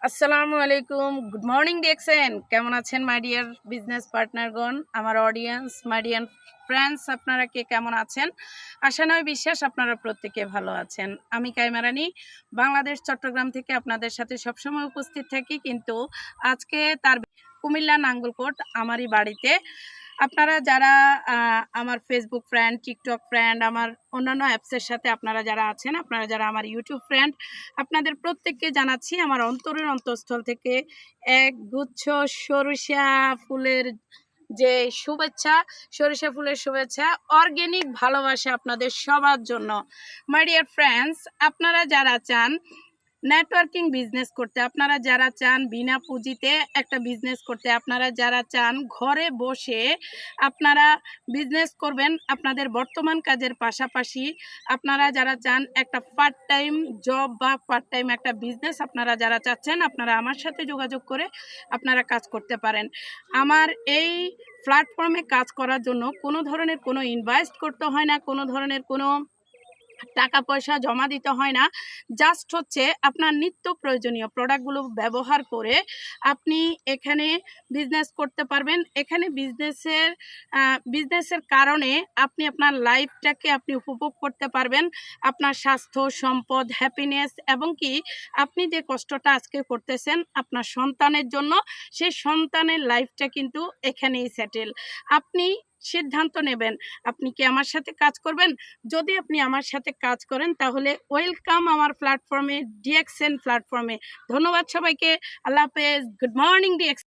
আসসালামু আলাইকুম, good morning দেখছেন। কেমন আছেন মাই ডিয়ার বিজনেস পার্টনারগণ, আমার অডিয়েন্স, মাই ডিয়ার ফ্রেন্ডস, আপনারা কে কেমন আছেন? আশা নয় বিশ্বাস আপনারা প্রত্যেকে ভালো আছেন। আমি কাইমা রানী, বাংলাদেশ চট্টগ্রাম থেকে আপনাদের সাথে সবসময় উপস্থিত থাকি, কিন্তু আজকে তার কুমিল্লা নাঙ্গলকোট আমারই বাড়িতে। আপনারা যারা আমার ফেসবুক ফ্রেন্ড, টিকটক ফ্রেন্ড, আমার অন্যান্য অ্যাপসের সাথে আপনারা যারা আছেন, আপনারা যারা আমার ইউটিউব ফ্রেন্ড, আপনাদের প্রত্যেককে জানাচ্ছি আমার অন্তরের অন্তঃস্থল থেকে এক গুচ্ছ সরিষা ফুলের যে শুভেচ্ছা, সরিষা ফুলের শুভেচ্ছা, অর্গ্যানিক ভালোবাসা আপনাদের সবার জন্য। মাই ডিয়ার ফ্রেন্ডস, আপনারা যারা চান নেটওয়ার্কিং বিজনেস করতে, আপনারা যারা চান বিনা পুঁজিতে একটা বিজনেস করতে, আপনারা যারা চান ঘরে বসে আপনারা বিজনেস করবেন আপনাদের বর্তমান কাজের পাশাপাশি, আপনারা যারা চান একটা পার্ট টাইম জব বা পার্ট টাইম একটা বিজনেস আপনারা যারা চাচ্ছেন, আপনারা আমার সাথে যোগাযোগ করে আপনারা কাজ করতে পারেন। আমার এই প্ল্যাটফর্মে কাজ করার জন্য কোনো ধরনের কোনো ইনভেস্ট করতে হয় না, কোনো ধরনের কোনো টাকা পয়সা জমা দিতে হয় না। জাস্ট হচ্ছে আপনার নিত্য প্রয়োজনীয় প্রোডাক্টগুলো ব্যবহার করে আপনি এখানে বিজনেস করতে পারবেন। এখানে বিজনেসের কারণে আপনি আপনার লাইফটাকে আপনি উপভোগ করতে পারবেন, আপনার স্বাস্থ্য, সম্পদ, হ্যাপিনেস, এবং কি আপনি যে কষ্টটা আজকে করতেছেন আপনার সন্তানের জন্য, সেই সন্তানের লাইফটা কিন্তু এখানেই সেটেল। আপনি সিদ্ধান্ত নেবেন আপনি কি আমার সাথে কাজ করবেন। যদি আপনি আমার সাথে কাজ করেন তাহলে ওয়েলকাম আমার প্ল্যাটফর্মে, ডিএক্সএন প্ল্যাটফর্মে। ধন্যবাদ সবাইকে। আল্লাহ হাফেজ। Good morning dx.